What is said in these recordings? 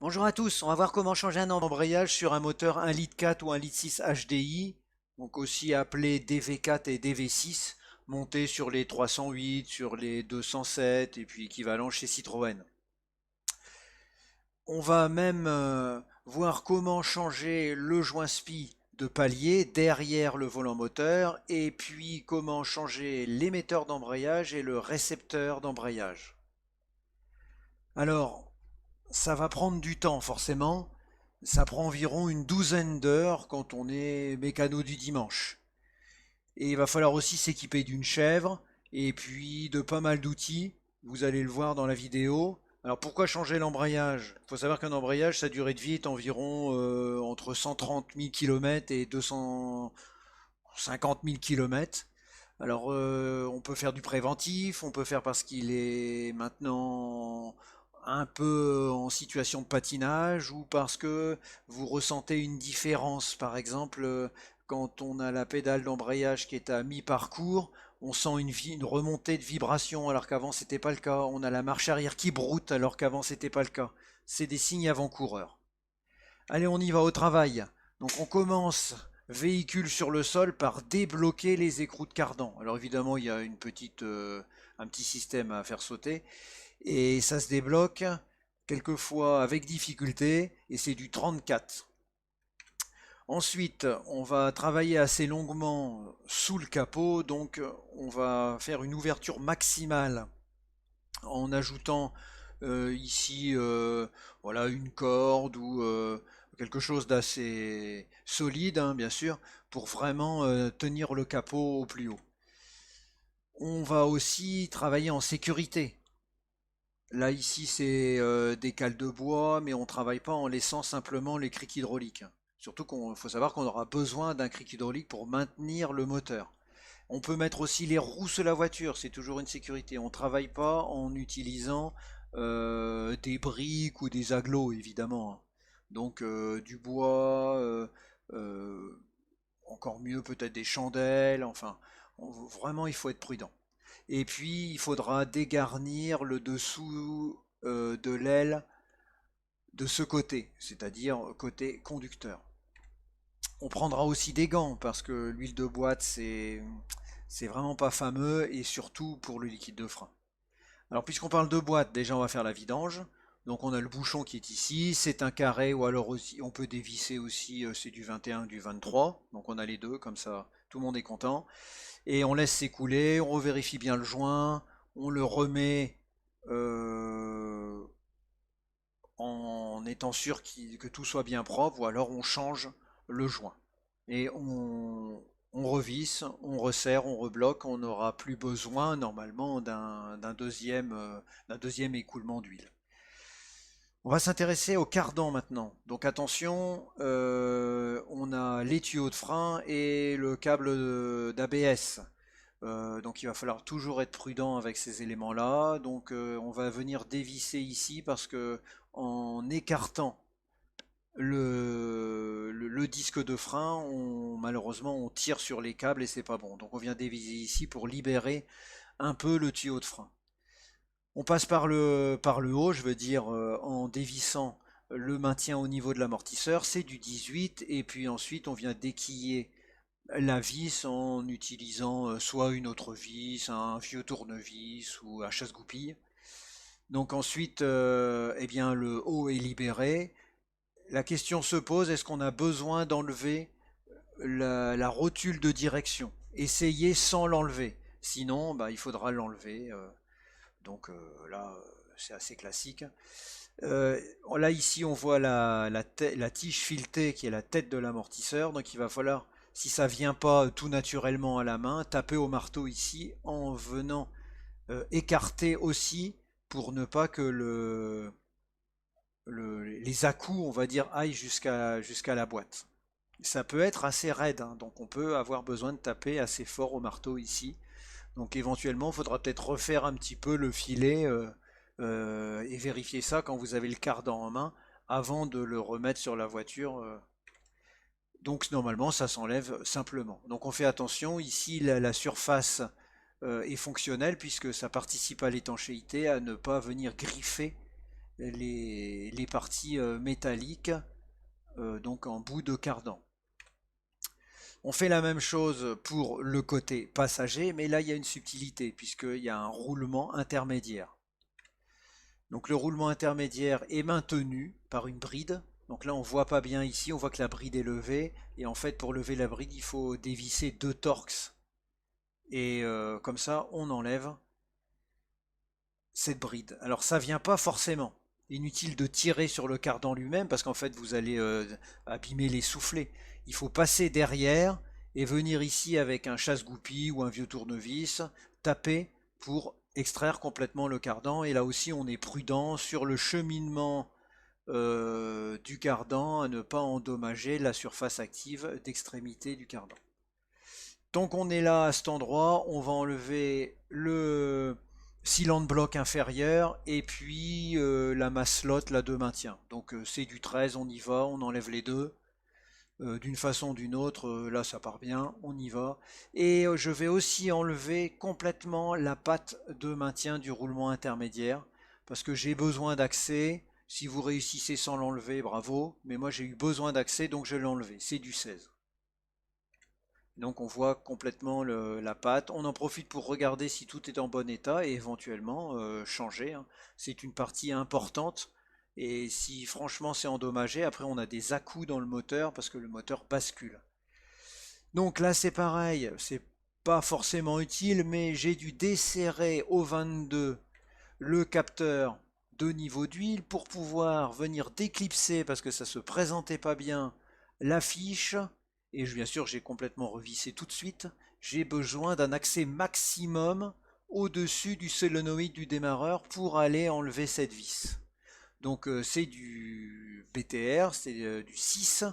Bonjour à tous, on va voir comment changer un embrayage sur un moteur 1,4 litre ou 1,6 litre HDI, donc aussi appelé DV4 et DV6, monté sur les 308, sur les 207 et puis équivalent chez Citroën. On va même voir comment changer le joint SPI de palier derrière le volant moteur et puis comment changer l'émetteur d'embrayage et le récepteur d'embrayage. Alors, ça va prendre du temps forcément. Ça prend environ une douzaine d'heures quand on est mécano du dimanche. Et il va falloir aussi s'équiper d'une chèvre et puis de pas mal d'outils. Vous allez le voir dans la vidéo. Alors pourquoi changer l'embrayage? Il faut savoir qu'un embrayage, sa durée de vie est environ entre 130 000 km et 250 000 km. Alors on peut faire du préventif, on peut faire parce qu'il est maintenant un peu en situation de patinage ou parce que vous ressentez une différence. Par exemple, quand on a la pédale d'embrayage qui est à mi-parcours, on sent une remontée de vibration alors qu'avant c'était pas le cas. On a la marche arrière qui broute alors qu'avant c'était pas le cas. C'est des signes avant-coureurs. Allez, on y va au travail. Donc on commence véhicule sur le sol par débloquer les écrous de cardan. Alors évidemment, il y a un petit système à faire sauter et ça se débloque quelquefois avec difficulté et c'est du 34. Ensuite, on va travailler assez longuement sous le capot, donc on va faire une ouverture maximale en ajoutant ici voilà, une corde ou quelque chose d'assez solide, hein, bien sûr, pour vraiment tenir le capot au plus haut. On va aussi travailler en sécurité. Là, ici, c'est des cales de bois, mais on ne travaille pas en laissant simplement les crics hydrauliques. Surtout qu'il faut savoir qu'on aura besoin d'un cric hydraulique pour maintenir le moteur. On peut mettre aussi les roues sur la voiture, c'est toujours une sécurité. On ne travaille pas en utilisant des briques ou des agglos, évidemment, hein. Donc du bois, encore mieux peut-être des chandelles, enfin, vraiment il faut être prudent. Et puis il faudra dégarnir le dessous de l'aile de ce côté, c'est-à-dire côté conducteur. On prendra aussi des gants parce que l'huile de boîte c'est vraiment pas fameux et surtout pour le liquide de frein. Alors puisqu'on parle de boîte, déjà on va faire la vidange. Donc on a le bouchon qui est ici, c'est un carré ou alors aussi, on peut dévisser aussi, c'est du 21, du 23. Donc on a les deux, comme ça tout le monde est content. Et on laisse s'écouler, on vérifie bien le joint, on le remet euh, en étant sûr que tout soit bien propre, ou alors on change le joint. Et on revisse, on resserre, on rebloque, on n'aura plus besoin normalement d'un deuxième écoulement d'huile. On va s'intéresser au cardan maintenant. Donc attention, on a les tuyaux de frein et le câble d'ABS. Donc il va falloir toujours être prudent avec ces éléments-là. Donc on va venir dévisser ici parce que en écartant le disque de frein, malheureusement on tire sur les câbles et c'est pas bon. Donc on vient déviser ici pour libérer un peu le tuyau de frein. On passe par le haut, je veux dire en dévissant le maintien au niveau de l'amortisseur, c'est du 18 et puis ensuite on vient déquiller la vis en utilisant soit une autre vis, un vieux tournevis ou un chasse-goupille. Donc ensuite, eh bien, le haut est libéré. La question se pose, est-ce qu'on a besoin d'enlever la rotule de direction? Essayez sans l'enlever. Sinon, bah, il faudra l'enlever. Donc là, c'est assez classique. Euh, Là, ici, on voit la tige filetée qui est la tête de l'amortisseur. Donc il va falloir, si ça vient pas tout naturellement à la main, taper au marteau ici en venant écarter aussi pour ne pas que les à-coups, on va dire, aillent jusqu'à la boîte. Ça peut être assez raide, hein, donc on peut avoir besoin de taper assez fort au marteau ici. Donc éventuellement, il faudra peut-être refaire un petit peu le filet et vérifier ça quand vous avez le cardan en main avant de le remettre sur la voiture. Donc normalement, ça s'enlève simplement. Donc on fait attention, ici la surface est fonctionnelle puisque ça participe à l'étanchéité, à ne pas venir griffer les parties métalliques, donc en bout de cardan. On fait la même chose pour le côté passager, mais là il y a une subtilité puisqu'il y a un roulement intermédiaire. Donc le roulement intermédiaire est maintenu par une bride. Donc là on voit pas bien ici, on voit que la bride est levée. Et en fait pour lever la bride il faut dévisser 2 torx. Et comme ça on enlève cette bride. Alors ça vient pas forcément. Inutile de tirer sur le cardan lui-même parce qu'en fait vous allez abîmer les soufflets. Il faut passer derrière et venir ici avec un chasse-goupille ou un vieux tournevis, taper pour extraire complètement le cardan. Et là aussi on est prudent sur le cheminement du cardan à ne pas endommager la surface active d'extrémité du cardan. Tant qu'on est là à cet endroit, on va enlever le sealant bloc inférieur et puis la masselotte là, de maintien. Donc c'est du 13, on y va, on enlève les deux. D'une façon ou d'une autre, là ça part bien, on y va. Et je vais aussi enlever complètement la patte de maintien du roulement intermédiaire parce que j'ai besoin d'accès. Si vous réussissez sans l'enlever, bravo, mais moi j'ai eu besoin d'accès donc je l'ai enlevé, c'est du 16. Donc on voit complètement la pâte. On en profite pour regarder si tout est en bon état et éventuellement changer, hein. C'est une partie importante. Et si franchement c'est endommagé, après on a des à-coups dans le moteur parce que le moteur bascule. Donc là c'est pareil, c'est pas forcément utile, mais j'ai dû desserrer au 22 le capteur de niveau d'huile pour pouvoir venir déclipser parce que ça se présentait pas bien la fiche. Et bien sûr j'ai complètement revissé tout de suite. J'ai besoin d'un accès maximum au-dessus du solénoïde du démarreur pour aller enlever cette vis. Donc c'est du BTR, c'est du 6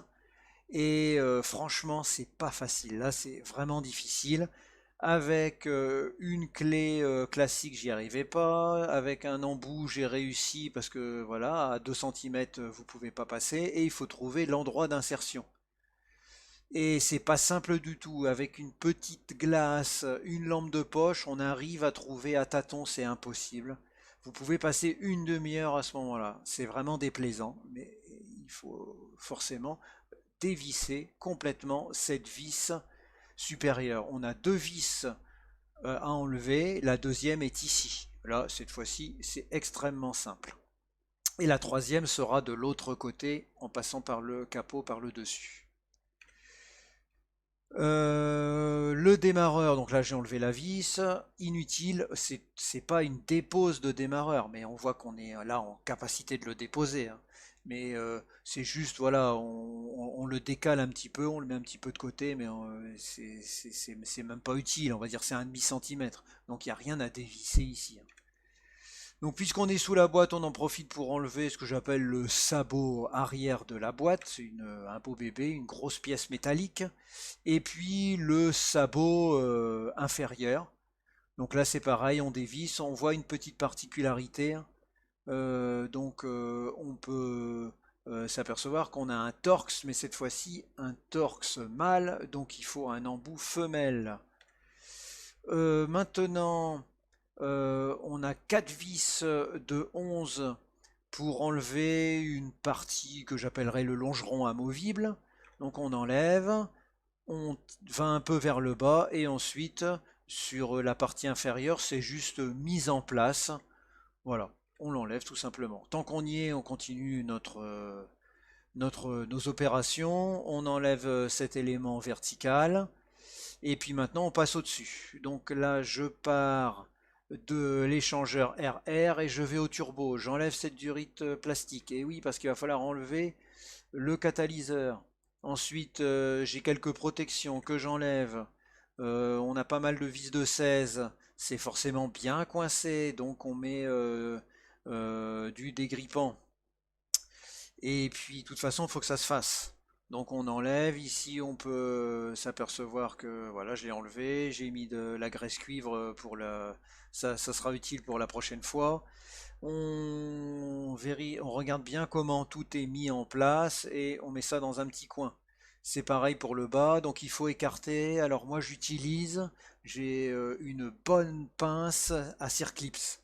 et franchement c'est pas facile. Là c'est vraiment difficile. Avec une clé classique, j'y arrivais pas. Avec un embout, j'ai réussi parce que voilà, à 2 cm, vous pouvez pas passer. Et il faut trouver l'endroit d'insertion. Et c'est pas simple du tout. Avec une petite glace, une lampe de poche, on arrive à trouver à tâtons, c'est impossible. Vous pouvez passer une demi-heure à ce moment-là. C'est vraiment déplaisant, mais il faut forcément dévisser complètement cette vis supérieure. On a 2 vis à enlever, la deuxième est ici. Là, cette fois-ci, c'est extrêmement simple. Et la troisième sera de l'autre côté en passant par le capot, par le dessus. Le démarreur, donc là j'ai enlevé la vis, inutile, c'est pas une dépose de démarreur, mais on voit qu'on est là en capacité de le déposer, hein. Mais c'est juste, voilà, on le décale un petit peu, on le met un petit peu de côté, mais c'est même pas utile, on va dire c'est un demi-centimètre, donc il n'y a rien à dévisser ici, hein. Donc puisqu'on est sous la boîte, on en profite pour enlever ce que j'appelle le sabot arrière de la boîte. C'est un beau bébé, une grosse pièce métallique. Et puis le sabot inférieur. Donc là c'est pareil, on dévisse. On voit une petite particularité. On peut s'apercevoir qu'on a un torx, mais cette fois-ci un torx mâle. Donc il faut un embout femelle. Maintenant, on a 4 vis de 11 pour enlever une partie que j'appellerais le longeron amovible. Donc on enlève, on va un peu vers le bas et ensuite sur la partie inférieure c'est juste mise en place. Voilà, on l'enlève tout simplement. Tant qu'on y est, on continue nos opérations. On enlève cet élément vertical. Et puis maintenant, on passe au-dessus. Donc là, je pars de l'échangeur RR et je vais au turbo. J'enlève cette durite plastique. Et oui, parce qu'il va falloir enlever le catalyseur. Ensuite, j'ai quelques protections que j'enlève. On a pas mal de vis de 16. C'est forcément bien coincé. Donc on met du dégrippant. Et puis, de toute façon, il faut que ça se fasse. Donc on enlève, ici on peut s'apercevoir que voilà, je l'ai enlevé, j'ai mis de la graisse cuivre pour ça sera utile pour la prochaine fois. On regarde bien comment tout est mis en place et on met ça dans un petit coin. C'est pareil pour le bas, donc il faut écarter. Alors moi j'ai une bonne pince à circlips.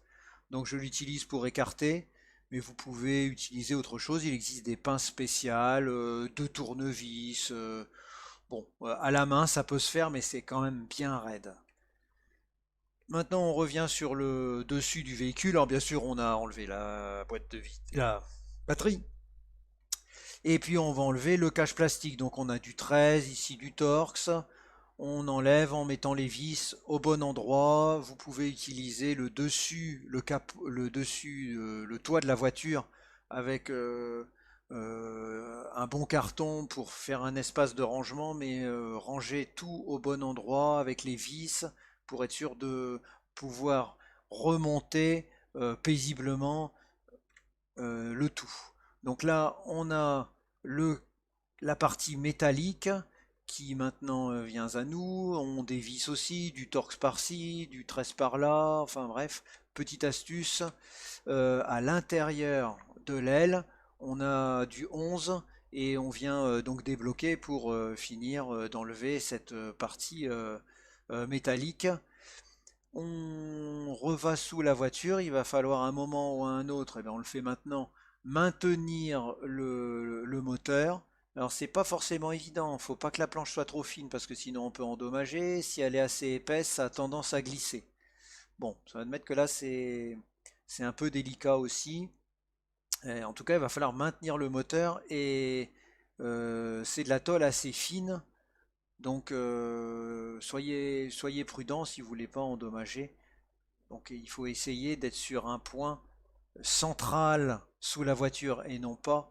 Donc je l'utilise pour écarter. mais vous pouvez utiliser autre chose. Il existe des pinces spéciales, deux tournevis. Bon, à la main, ça peut se faire, mais c'est quand même bien raide. Maintenant, on revient sur le dessus du véhicule. Alors, bien sûr, on a enlevé la boîte de vie, la batterie. Et puis, on va enlever le cache plastique. Donc, on a du 13, ici du Torx. On enlève en mettant les vis au bon endroit. Vous pouvez utiliser le dessus, le dessus, le toit de la voiture avec un bon carton pour faire un espace de rangement, mais ranger tout au bon endroit avec les vis pour être sûr de pouvoir remonter paisiblement le tout. Donc là, on a le, la partie métallique qui maintenant vient à nous. On dévisse aussi du Torx par-ci, du 13 par-là. Enfin bref, petite astuce. À l'intérieur de l'aile, on a du 11 et on vient donc débloquer pour finir d'enlever cette partie métallique. On reva sous la voiture, il va falloir un moment ou un autre, et bien on le fait maintenant, maintenir le moteur. Alors c'est pas forcément évident, il faut pas que la planche soit trop fine parce que sinon on peut endommager. Si elle est assez épaisse, ça a tendance à glisser. Bon, ça va admettre que là c'est un peu délicat aussi. En tout cas, il va falloir maintenir le moteur et c'est de la tôle assez fine, donc soyez prudent si vous voulez pas endommager. Donc il faut essayer d'être sur un point central sous la voiture et non pas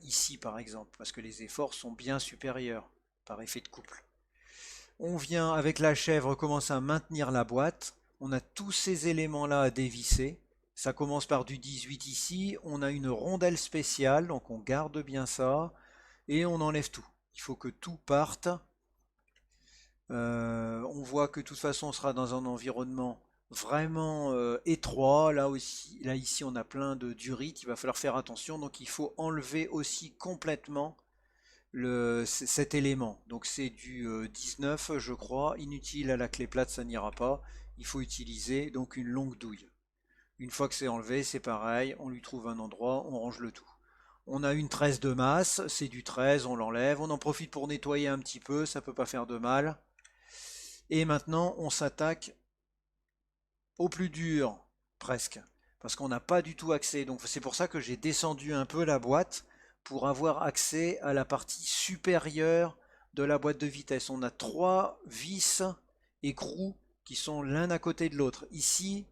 ici par exemple, parce que les efforts sont bien supérieurs par effet de couple. On vient avec la chèvre commencer à maintenir la boîte. On a tous ces éléments-là à dévisser. Ça commence par du 18 ici. On a une rondelle spéciale, donc on garde bien ça. Et on enlève tout. Il faut que tout parte. On voit que de toute façon on sera dans un environnement vraiment étroit. Là aussi, là ici on a plein de durites. Il va falloir faire attention. Donc il faut enlever aussi complètement cet élément. Donc c'est du 19 je crois, inutile à la clé plate, ça n'ira pas. Il faut utiliser donc une longue douille. Une fois que c'est enlevé, c'est pareil, on lui trouve un endroit, on range le tout. On a une 13 de masse, c'est du 13, on l'enlève, on en profite pour nettoyer un petit peu, ça peut pas faire de mal. Et maintenant on s'attaque au plus dur, presque, parce qu'on n'a pas du tout accès. Donc c'est pour ça que j'ai descendu un peu la boîte pour avoir accès à la partie supérieure de la boîte de vitesse. On a trois vis écrous qui sont l'un à côté de l'autre. Ici,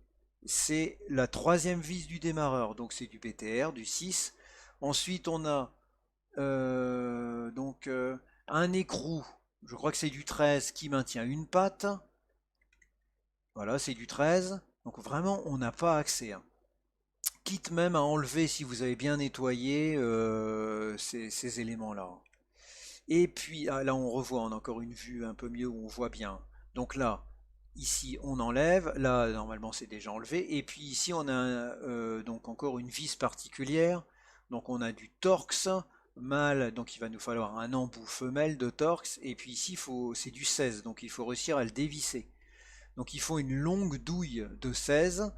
c'est la troisième vis du démarreur, donc c'est du BTR, du 6. Ensuite, on a un écrou, je crois que c'est du 13 qui maintient une patte. Voilà, c'est du 13. Donc vraiment, on n'a pas accès, hein. Quitte même à enlever, si vous avez bien nettoyé, ces éléments-là. Et puis, ah, là, on revoit, on a encore une vue un peu mieux où on voit bien. Donc là, ici, on enlève. Là, normalement, c'est déjà enlevé. Et puis ici, on a donc encore une vis particulière. Donc on a du Torx mâle, donc il va nous falloir un embout femelle de Torx. Et puis ici, c'est du 16, donc il faut réussir à le dévisser. Donc il faut une longue douille de 16.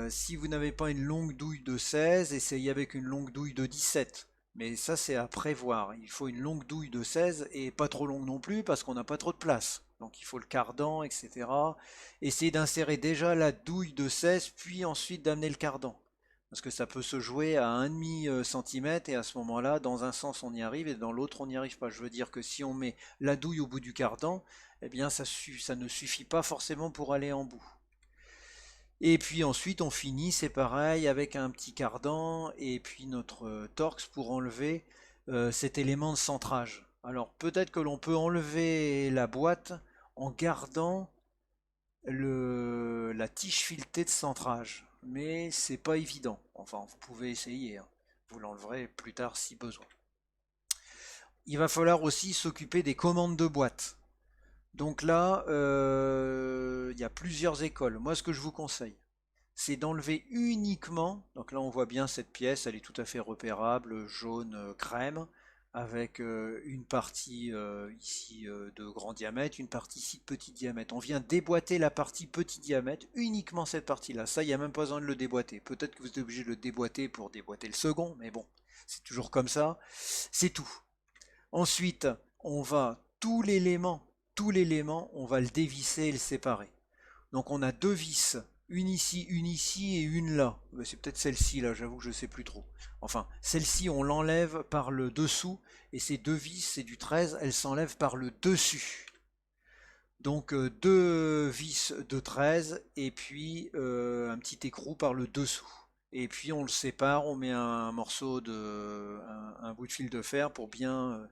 Si vous n'avez pas une longue douille de 16, essayez avec une longue douille de 17. Mais ça, c'est à prévoir. Il faut une longue douille de 16 et pas trop longue non plus parce qu'on n'a pas trop de place. Donc il faut le cardan, etc. Essayez d'insérer déjà la douille de 16, puis ensuite d'amener le cardan. Parce que ça peut se jouer à 1,5 cm et à ce moment-là, dans un sens on y arrive et dans l'autre on n'y arrive pas. Je veux dire que si on met la douille au bout du cardan, eh bien ça ne suffit pas forcément pour aller en bout. Et puis ensuite on finit, c'est pareil, avec un petit cardan et puis notre Torx pour enlever cet élément de centrage. Alors peut-être que l'on peut enlever la boîte en gardant la tige filetée de centrage, mais c'est pas évident. Enfin, vous pouvez essayer, hein. Vous l'enleverez plus tard si besoin. Il va falloir aussi s'occuper des commandes de boîte. Donc là, il y a plusieurs écoles. Moi, ce que je vous conseille, c'est d'enlever uniquement, donc là on voit bien cette pièce, elle est tout à fait repérable, jaune crème. avec une partie ici de grand diamètre, une partie ici de petit diamètre. On vient déboîter la partie petit diamètre, uniquement cette partie-là. Ça, il n'y a même pas besoin de le déboîter. Peut-être que vous êtes obligé de le déboîter pour déboîter le second, mais bon, c'est toujours comme ça. C'est tout. Ensuite, on va tout l'élément, on va le dévisser et le séparer. Donc on a deux vis, une ici et une là. C'est peut-être celle-ci là, j'avoue que je ne sais plus trop. Enfin, celle-ci on l'enlève par le dessous et ces deux vis, c'est du 13, elles s'enlèvent par le dessus. Donc deux vis de 13 et puis un petit écrou par le dessous. Et puis on le sépare, on met un morceau un bout de fil de fer pour bien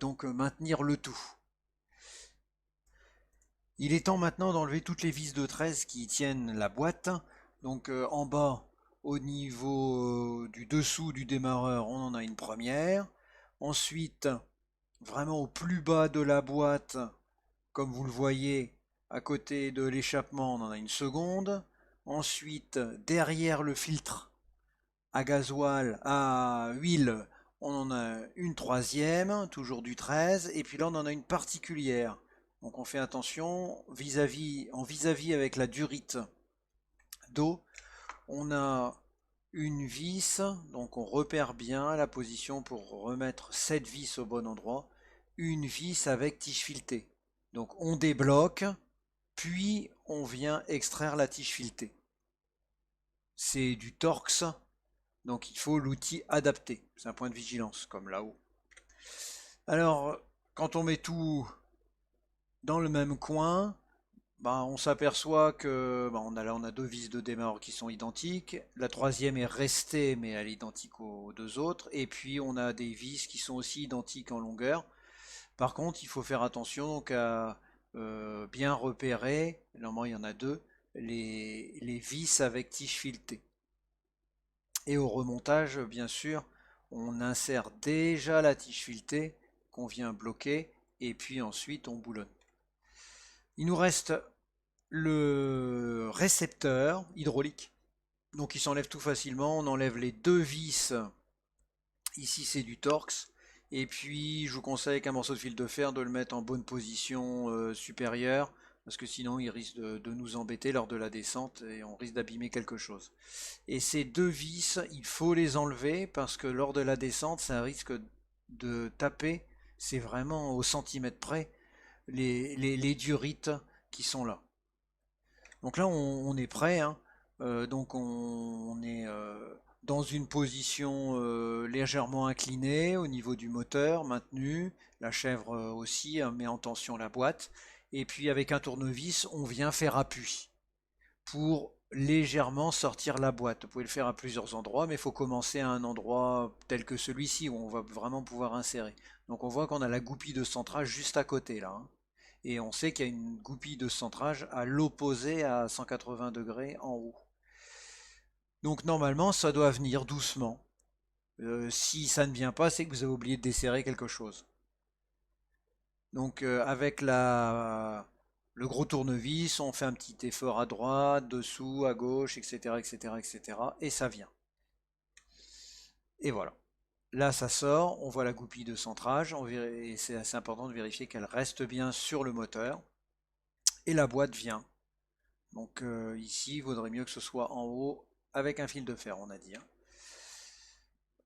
donc maintenir le tout. Il est temps maintenant d'enlever toutes les vis de 13 qui tiennent la boîte. Donc en bas, au niveau du dessous du démarreur, on en a une première. Ensuite, vraiment au plus bas de la boîte, comme vous le voyez, à côté de l'échappement, on en a une seconde. Ensuite, derrière le filtre à gasoil, à huile, on en a une troisième, toujours du 13. Et puis là, on en a une particulière. Donc on fait attention, en vis-à-vis avec la durite d'eau, on a une vis, donc on repère bien la position pour remettre cette vis au bon endroit, une vis avec tige filetée. Donc on débloque, puis on vient extraire la tige filetée. C'est du Torx, donc il faut l'outil adapté. C'est un point de vigilance, comme là-haut. Alors, quand on met tout dans le même coin, bah, on s'aperçoit que bah, on a deux vis de démarre qui sont identiques. La troisième est restée, mais elle est identique aux deux autres. Et puis on a des vis qui sont aussi identiques en longueur. Par contre, il faut faire attention donc à bien repérer, normalement il y en a deux, les vis avec tige filetée. Et au remontage, bien sûr, on insère déjà la tige filetée qu'on vient bloquer, et puis ensuite on boulonne. Il nous reste le récepteur hydraulique. Donc il s'enlève tout facilement. On enlève les deux vis. Ici c'est du Torx. Et puis je vous conseille avec un morceau de fil de fer de le mettre en bonne position supérieure. Parce que sinon il risque de nous embêter lors de la descente et on risque d'abîmer quelque chose. Et ces deux vis, il faut les enlever parce que lors de la descente, ça risque de taper. C'est vraiment au centimètre près les durites qui sont là. Donc là, on est prêt, hein. Donc on est dans une position légèrement inclinée au niveau du moteur, maintenu. La chèvre aussi met en tension la boîte. Et puis avec un tournevis, on vient faire appui pour légèrement sortir la boîte. Vous pouvez le faire à plusieurs endroits, mais il faut commencer à un endroit tel que celui-ci où on va vraiment pouvoir insérer. Donc on voit qu'on a la goupille de centrage juste à côté là, hein. Et on sait qu'il y a une goupille de centrage à l'opposé à 180 degrés en haut. Donc normalement ça doit venir doucement. Si ça ne vient pas, c'est que vous avez oublié de desserrer quelque chose. Donc avec le gros tournevis, on fait un petit effort à droite, dessous, à gauche, etc., etc., etc. Et ça vient. Et voilà. Là, ça sort, on voit la goupille de centrage, et c'est assez important de vérifier qu'elle reste bien sur le moteur. Et la boîte vient. Donc ici, il vaudrait mieux que ce soit en haut avec un fil de fer, on a dit, hein.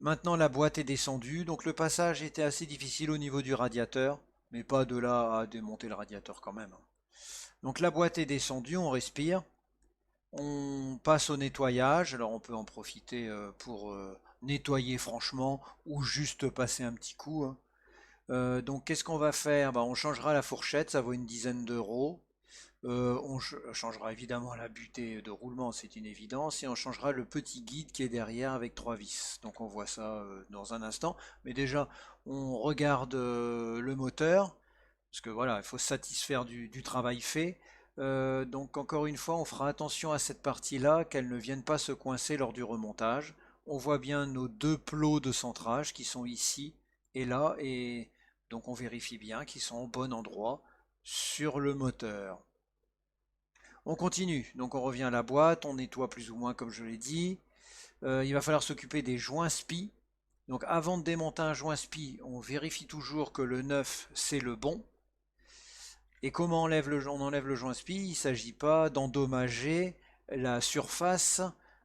Maintenant, la boîte est descendue, donc le passage était assez difficile au niveau du radiateur, mais pas de là à démonter le radiateur quand même, hein. Donc la boîte est descendue, on respire, on passe au nettoyage. Alors on peut en profiter pour nettoyer franchement ou juste passer un petit coup, hein. Donc qu'est-ce qu'on va faire? Bah, on changera la fourchette, ça vaut une dizaine d'euros. On changera évidemment la butée de roulement, c'est une évidence, et on changera le petit guide qui est derrière avec trois vis. Donc on voit ça dans un instant. Mais déjà, on regarde le moteur, parce que voilà, il faut se satisfaire du travail fait. Donc encore une fois, on fera attention à cette partie-là, qu'elle ne vienne pas se coincer lors du remontage. On voit bien nos deux plots de centrage qui sont ici et là, et donc on vérifie bien qu'ils sont au bon endroit sur le moteur. On continue, donc on revient à la boîte, on nettoie plus ou moins comme je l'ai dit. Il va falloir s'occuper des joints SPI. Donc avant de démonter un joint spi, on vérifie toujours que le 9 c'est le bon. Et comment on enlève le joint spi? Il ne s'agit pas d'endommager la surface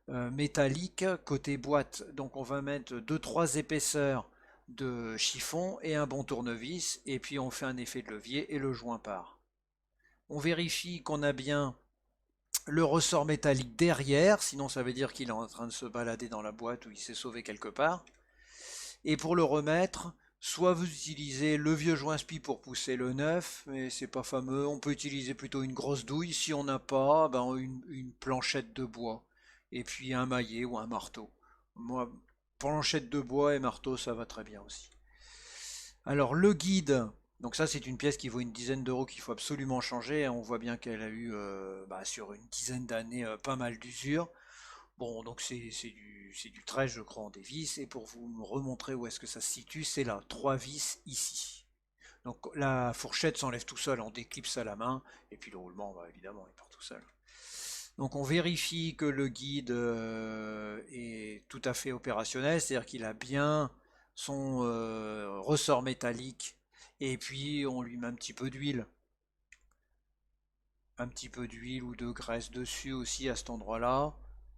métallique côté boîte. Donc on va mettre deux-trois épaisseurs de chiffon et un bon tournevis, et puis on fait un effet de levier et le joint part. On vérifie qu'on a bien le ressort métallique derrière, sinon ça veut dire qu'il est en train de se balader dans la boîte ou il s'est sauvé quelque part. Et pour le remettre, soit vous utilisez le vieux joint spi pour pousser le neuf, mais c'est pas fameux. On peut utiliser plutôt une grosse douille. Si on n'a pas, ben une planchette de bois. Et puis un maillet ou un marteau. Moi, planchette de bois et marteau, ça va très bien aussi. Alors le guide, donc ça c'est une pièce qui vaut une dizaine d'euros qu'il faut absolument changer. On voit bien qu'elle a eu sur une dizaine d'années pas mal d'usure. Bon, donc c'est du 13, je crois, en des vis. Et pour vous me remontrer où est-ce que ça se situe, c'est là, 3 vis ici. Donc la fourchette s'enlève tout seul, on déclipse à la main. Et puis le roulement, bah, évidemment, il part tout seul. Donc on vérifie que le guide est tout à fait opérationnel, c'est-à-dire qu'il a bien son ressort métallique. Et puis on lui met un petit peu d'huile ou de graisse dessus aussi à cet endroit-là.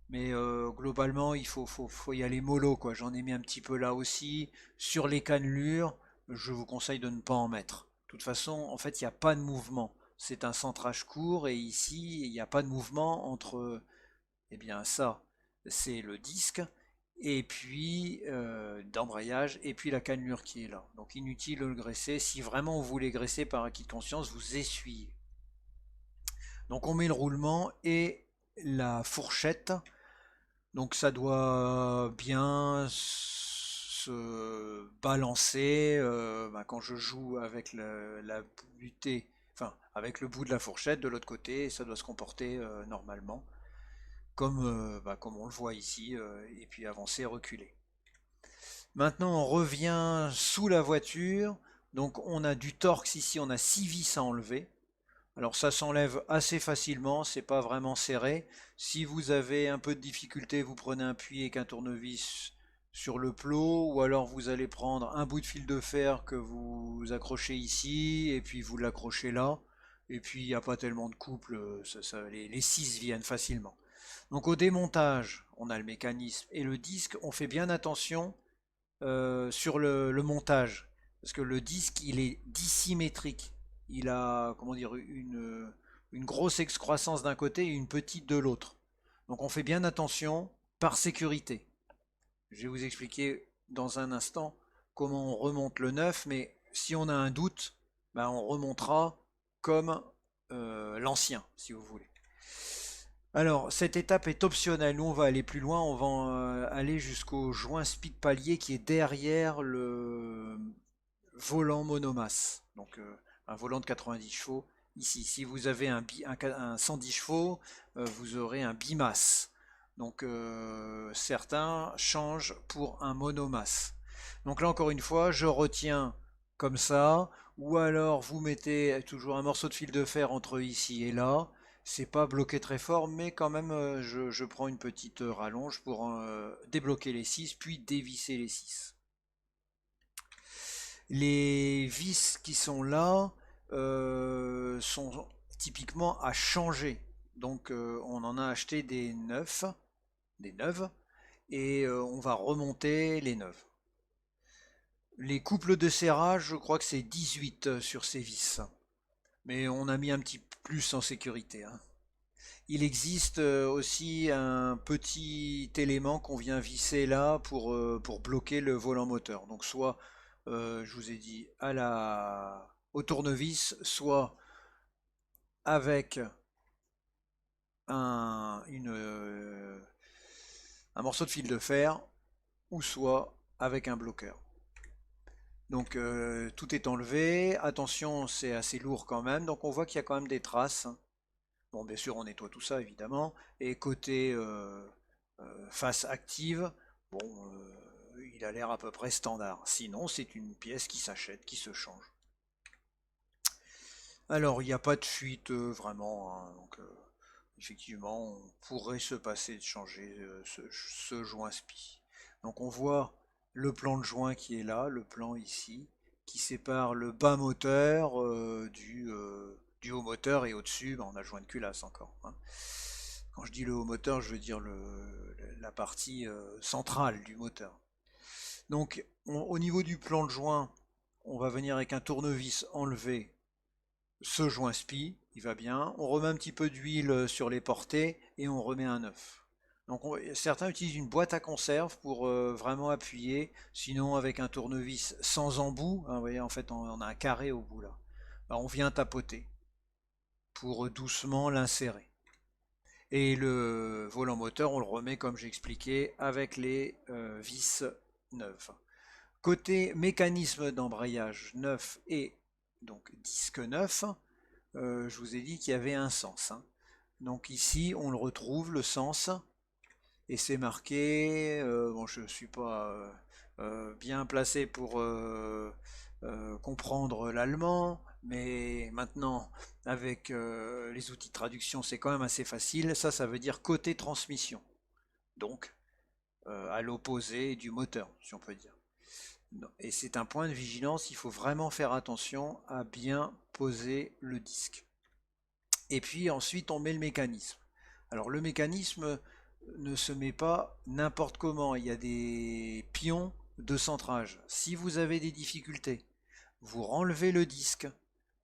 Mais globalement, il faut y aller mollo, quoi. J'en ai mis un petit peu là aussi. Sur les cannelures, je vous conseille de ne pas en mettre. De toute façon, en fait, il n'y a pas de mouvement. C'est un centrage court et ici, il n'y a pas de mouvement entre, eh bien, ça, c'est le disque, et puis d'embrayage, et puis la cannelure qui est là. Donc inutile de le graisser. Si vraiment vous voulez graisser par acquis de conscience, vous essuyez. Donc on met le roulement et la fourchette. Donc ça doit bien se balancer quand je joue avec la butée, enfin avec le bout de la fourchette de l'autre côté, ça doit se comporter normalement, comme on le voit ici, et puis avancer, reculer. Maintenant on revient sous la voiture, donc on a du torx ici, on a 6 vis à enlever. Alors ça s'enlève assez facilement, c'est pas vraiment serré. Si vous avez un peu de difficulté, vous prenez un puits avec un tournevis sur le plot, ou alors vous allez prendre un bout de fil de fer que vous accrochez ici, et puis vous l'accrochez là, et puis il n'y a pas tellement de couple, les scies viennent facilement. Donc au démontage, on a le mécanisme et le disque, on fait bien attention sur le montage, parce que le disque il est dissymétrique. Il a comment dire une grosse excroissance d'un côté et une petite de l'autre. Donc on fait bien attention par sécurité. Je vais vous expliquer dans un instant comment on remonte le neuf, mais si on a un doute, ben on remontera comme l'ancien, si vous voulez. Alors, cette étape est optionnelle. Nous, on va aller plus loin. On va aller jusqu'au joint speed palier qui est derrière le volant monomasse. Donc, un volant de 90 chevaux. Ici, si vous avez un 110 chevaux, vous aurez un bimasse. Donc, certains changent pour un monomasse. Donc là, encore une fois, je retiens comme ça. Ou alors, vous mettez toujours un morceau de fil de fer entre ici et là. C'est pas bloqué très fort, mais quand même, je prends une petite rallonge pour débloquer les 6, puis dévisser les 6. Les vis qui sont là sont typiquement à changer. Donc on en a acheté des neuves, et on va remonter les neuves. Les couples de serrage, je crois que c'est 18 sur ces vis. Mais on a mis un petit plus en sécurité, hein. Il existe aussi un petit élément qu'on vient visser là pour bloquer le volant moteur. Donc soit, je vous ai dit, au tournevis, soit avec un morceau de fil de fer, ou soit avec un bloqueur. Donc tout est enlevé. Attention, c'est assez lourd quand même. Donc on voit qu'il y a quand même des traces. Bon, bien sûr, on nettoie tout ça, évidemment. Et côté face active, bon, il a l'air à peu près standard. Sinon, c'est une pièce qui s'achète, qui se change. Alors, il n'y a pas de fuite vraiment, hein, donc effectivement, on pourrait se passer de changer ce joint spi. Donc on voit le plan de joint qui est là, le plan ici, qui sépare le bas moteur du haut moteur, et au-dessus, on a le joint de culasse encore, hein. Quand je dis le haut moteur, je veux dire la partie centrale du moteur. Donc au niveau du plan de joint, on va venir avec un tournevis enlever ce joint spi, il va bien. On remet un petit peu d'huile sur les portées et on remet un œuf. Donc certains utilisent une boîte à conserve pour vraiment appuyer, sinon avec un tournevis sans embout, hein, vous voyez en fait on a un carré au bout là. Ben, on vient tapoter pour doucement l'insérer. Et le volant moteur, on le remet comme j'ai expliqué avec les vis neuves. Côté mécanisme d'embrayage neuf et donc disque neuf, je vous ai dit qu'il y avait un sens, hein. Donc ici, on le retrouve, le sens, et c'est marqué, bon, je ne suis pas bien placé pour comprendre l'allemand, mais maintenant, avec les outils de traduction, c'est quand même assez facile. Ça veut dire côté transmission, donc à l'opposé du moteur, si on peut dire. Et c'est un point de vigilance, il faut vraiment faire attention à bien poser le disque. Et puis ensuite on met le mécanisme. Alors le mécanisme ne se met pas n'importe comment, il y a des pions de centrage. Si vous avez des difficultés, vous renlevez le disque,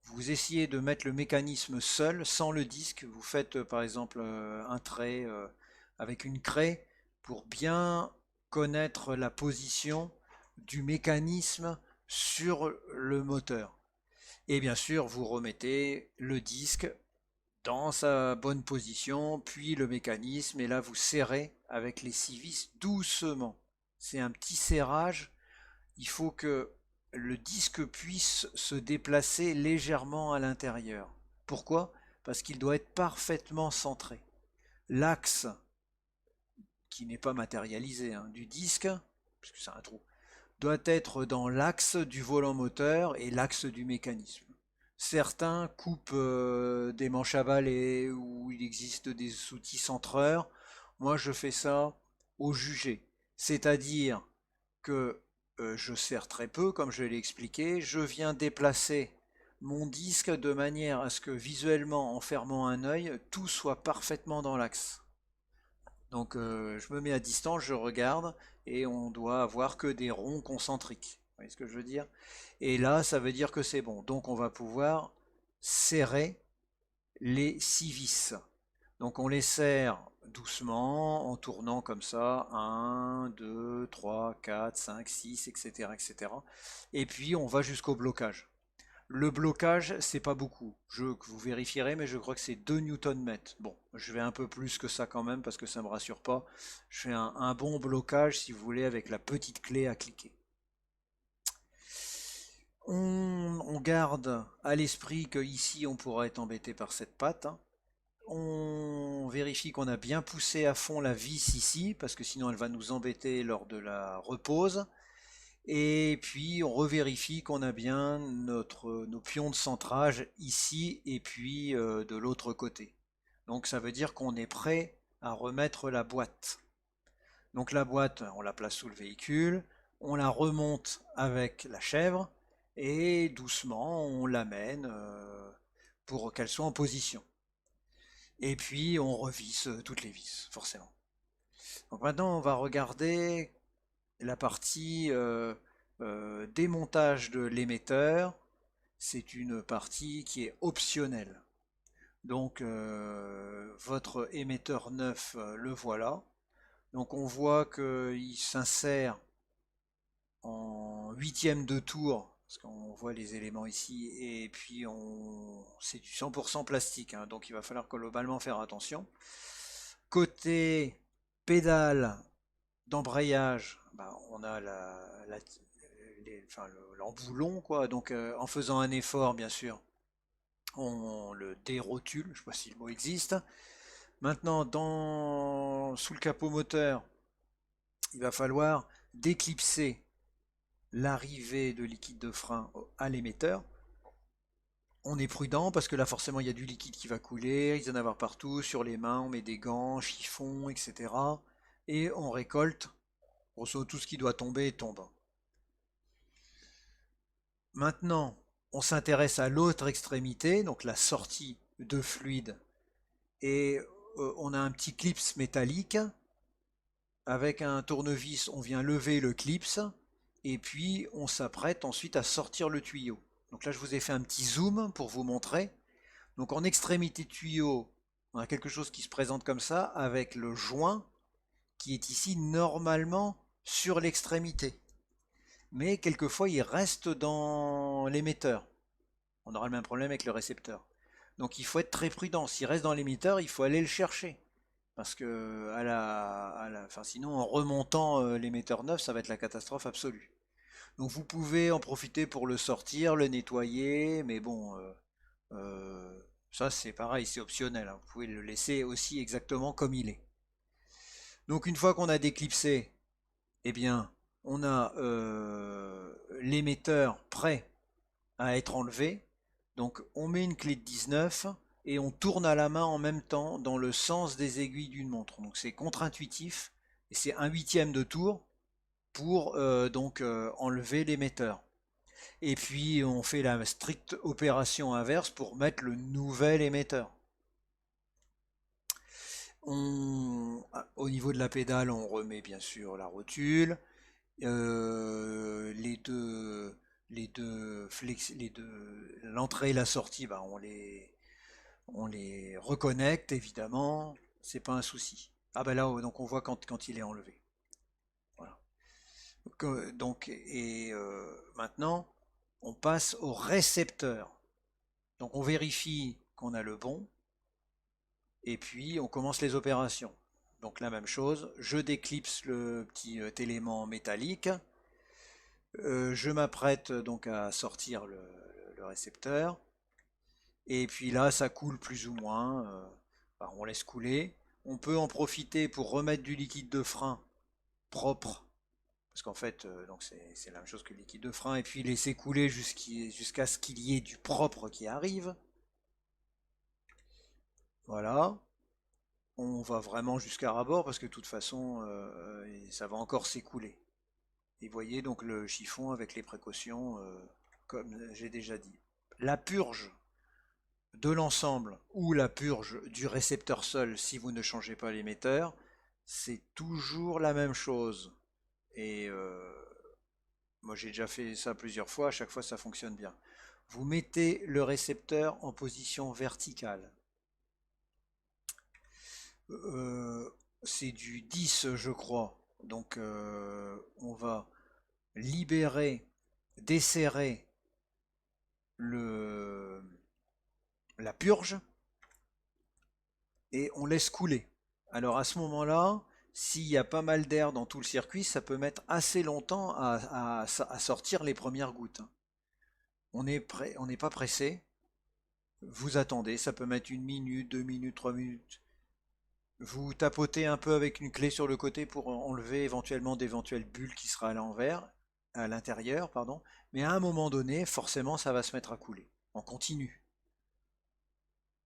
vous essayez de mettre le mécanisme seul, sans le disque, vous faites par exemple un trait avec une craie pour bien connaître la position du mécanisme sur le moteur. Et bien sûr, vous remettez le disque dans sa bonne position, puis le mécanisme, et là vous serrez avec les 6 vis doucement. C'est un petit serrage, il faut que le disque puisse se déplacer légèrement à l'intérieur. Pourquoi? Parce qu'il doit être parfaitement centré. L'axe, qui n'est pas matérialisé, hein, du disque, puisque c'est un trou, doit être dans l'axe du volant moteur et l'axe du mécanisme. Certains coupent des manches à balai où il existe des outils centreurs. Moi, je fais ça au jugé. C'est-à-dire que je serre très peu, comme je l'ai expliqué. Je viens déplacer mon disque de manière à ce que visuellement, en fermant un œil, tout soit parfaitement dans l'axe. Donc je me mets à distance, je regarde, et on doit avoir que des ronds concentriques. Vous voyez ce que je veux dire? Et là, ça veut dire que c'est bon. Donc on va pouvoir serrer les 6 vis. Donc on les serre doucement en tournant comme ça, 1, 2, 3, 4, 5, 6, etc., etc. Et puis on va jusqu'au blocage. Le blocage, c'est pas beaucoup. Vous vérifierez, mais je crois que c'est 2 Nm. Bon, je vais un peu plus que ça quand même parce que ça me rassure pas. Je fais un bon blocage, si vous voulez, avec la petite clé à cliquer. On garde à l'esprit que ici on pourra être embêté par cette patte, hein. On vérifie qu'on a bien poussé à fond la vis ici, parce que sinon elle va nous embêter lors de la repose. Et puis on revérifie qu'on a bien nos pions de centrage ici et puis de l'autre côté. Donc ça veut dire qu'on est prêt à remettre la boîte. Donc la boîte, on la place sous le véhicule, on la remonte avec la chèvre et doucement on l'amène pour qu'elle soit en position. Et puis on revisse toutes les vis, forcément. Donc maintenant on va regarder la partie démontage de l'émetteur. C'est une partie qui est optionnelle. Donc votre émetteur neuf, le voilà. Donc on voit qu'il s'insère en huitième de tour, parce qu'on voit les éléments ici, et puis c'est du 100% plastique, hein, donc il va falloir globalement faire attention. Côté pédale d'embrayage, bah, on a l'emboulon, quoi. Donc en faisant un effort, bien sûr, on le dérotule, je ne sais pas si le mot existe. Maintenant, sous le capot moteur, il va falloir déclipser l'arrivée de liquide de frein à l'émetteur. On est prudent parce que là forcément il y a du liquide qui va couler, il y en a avoir partout, sur les mains, on met des gants, chiffons, etc. Et on récolte Grosso modo, tout ce qui doit tomber tombe. Maintenant, on s'intéresse à l'autre extrémité, donc la sortie de fluide. Et on a un petit clips métallique. Avec un tournevis, on vient lever le clips. Et puis, on s'apprête ensuite à sortir le tuyau. Donc là, je vous ai fait un petit zoom pour vous montrer. Donc en extrémité de tuyau, on a quelque chose qui se présente comme ça, avec le joint qui est ici normalement sur l'extrémité. Mais quelquefois, il reste dans l'émetteur. On aura le même problème avec le récepteur. Donc il faut être très prudent. S'il reste dans l'émetteur, il faut aller le chercher. Parce que enfin, sinon, en remontant l'émetteur neuf, ça va être la catastrophe absolue. Donc vous pouvez en profiter pour le sortir, le nettoyer, mais bon, ça c'est pareil, c'est optionnel, hein. Vous pouvez le laisser aussi exactement comme il est. Donc une fois qu'on a déclipsé, eh bien, on a l'émetteur prêt à être enlevé. Donc on met une clé de 19 et on tourne à la main en même temps dans le sens des aiguilles d'une montre. Donc c'est contre-intuitif et c'est un huitième de tour pour enlever l'émetteur. Et puis on fait la stricte opération inverse pour mettre le nouvel émetteur. Au niveau de la pédale, on remet bien sûr la rotule. Les deux, l'entrée et la sortie, bah, on les reconnecte évidemment. C'est pas un souci. Ah bah là, donc on voit quand il est enlevé. Voilà. Maintenant, on passe au récepteur. Donc on vérifie qu'on a le bon, et puis on commence les opérations. Donc la même chose, je déclipse le petit élément métallique, je m'apprête donc à sortir le récepteur, et puis là ça coule plus ou moins, bah, on laisse couler. On peut en profiter pour remettre du liquide de frein propre, parce qu'en fait donc c'est la même chose que le liquide de frein, et puis laisser couler jusqu'à ce qu'il y ait du propre qui arrive. Voilà. On va vraiment jusqu'à rabord parce que de toute façon, ça va encore s'écouler. Et voyez donc le chiffon avec les précautions, comme j'ai déjà dit. La purge de l'ensemble ou la purge du récepteur seul si vous ne changez pas l'émetteur, c'est toujours la même chose. Et moi j'ai déjà fait ça plusieurs fois, à chaque fois ça fonctionne bien. Vous mettez le récepteur en position verticale. Euh, c'est du 10 je crois. Donc on va libérer, desserrer le, la purge et on laisse couler. Alors à ce moment-là, s'il y a pas mal d'air dans tout le circuit, ça peut mettre assez longtemps à sortir les premières gouttes. On n'est pas pressé. Vous attendez, ça peut mettre 1 minute, 2 minutes, 3 minutes. Vous tapotez un peu avec une clé sur le côté pour enlever éventuellement d'éventuelles bulles qui sera à l'envers, à l'intérieur, pardon. Mais à un moment donné, forcément, ça va se mettre à couler. On continue.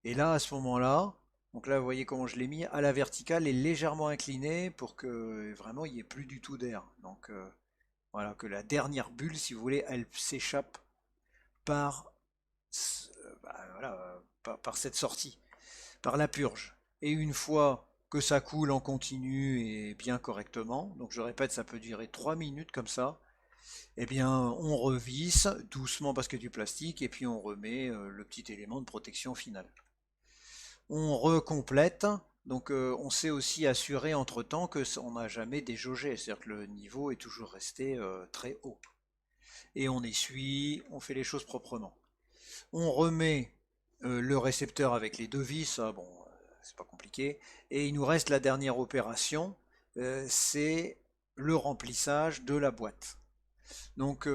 Et là, à ce moment-là, donc là, vous voyez comment je l'ai mis, à la verticale et légèrement incliné pour que vraiment il n'y ait plus du tout d'air. Donc voilà, que la dernière bulle, si vous voulez, elle s'échappe par, par cette sortie, par la purge. Et une fois que ça coule en continu et bien correctement, donc je répète, ça peut durer 3 minutes comme ça, eh bien on revisse doucement parce que du plastique et puis on remet le petit élément de protection final. On recomplète, donc on s'est aussi assuré entre-temps que on n'a jamais déjaugé, c'est-à-dire que le niveau est toujours resté très haut. Et on essuie, on fait les choses proprement. On remet le récepteur avec les deux vis, ça, bon, c'est pas compliqué. Et il nous reste la dernière opération, c'est le remplissage de la boîte. Donc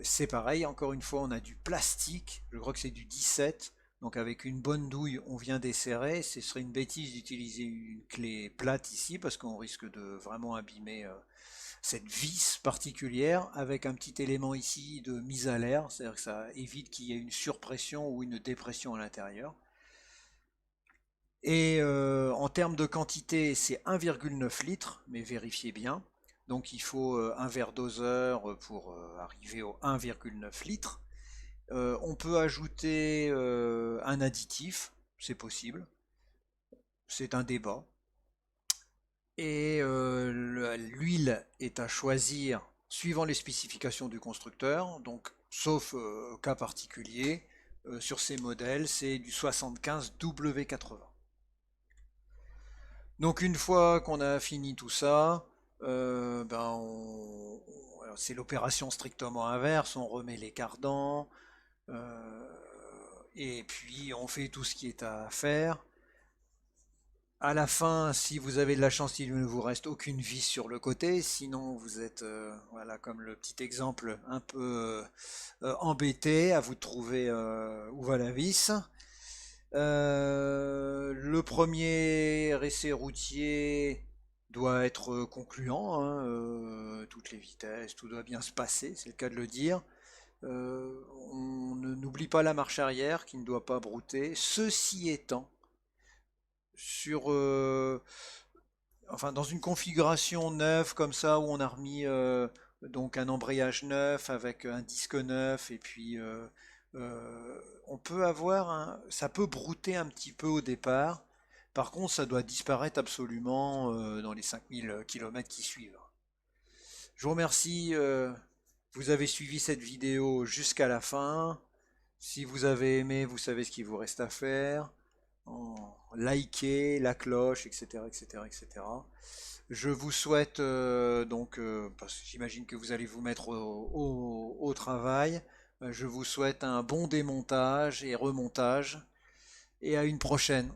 c'est pareil, encore une fois, on a du plastique, je crois que c'est du 17. Donc avec une bonne douille, on vient desserrer. Ce serait une bêtise d'utiliser une clé plate ici parce qu'on risque de vraiment abîmer cette vis particulière avec un petit élément ici de mise à l'air, c'est-à-dire que ça évite qu'il y ait une surpression ou une dépression à l'intérieur. Et en termes de quantité, c'est 1,9 litres, mais vérifiez bien. Donc il faut un verre doseur pour arriver au 1,9 litres. On peut ajouter un additif, c'est possible, c'est un débat. Et l'huile est à choisir suivant les spécifications du constructeur, donc sauf cas particulier, sur ces modèles, c'est du 75 W80. Donc une fois qu'on a fini tout ça, alors, c'est l'opération strictement inverse, on remet les cardans, euh, et puis on fait tout ce qui est à faire. À la fin, si vous avez de la chance, il ne vous reste aucune vis sur le côté, sinon vous êtes, voilà, comme le petit exemple, un peu embêté, à vous de trouver où va la vis. Le premier essai routier doit être concluant, hein, toutes les vitesses, tout doit bien se passer, c'est le cas de le dire. N'oublie pas la marche arrière qui ne doit pas brouter. Ceci étant, sur, enfin, dans une configuration neuve comme ça où on a remis donc un embrayage neuf avec un disque neuf et puis on peut avoir ça peut brouter un petit peu au départ. Par contre, ça doit disparaître absolument dans les 5000 km qui suivent. Je vous remercie. Vous avez suivi cette vidéo jusqu'à la fin. Si vous avez aimé, vous savez ce qu'il vous reste à faire. Liker, la cloche, etc., etc., etc. Je vous souhaite donc, parce que j'imagine que vous allez vous mettre au travail, je vous souhaite un bon démontage et remontage, et à une prochaine.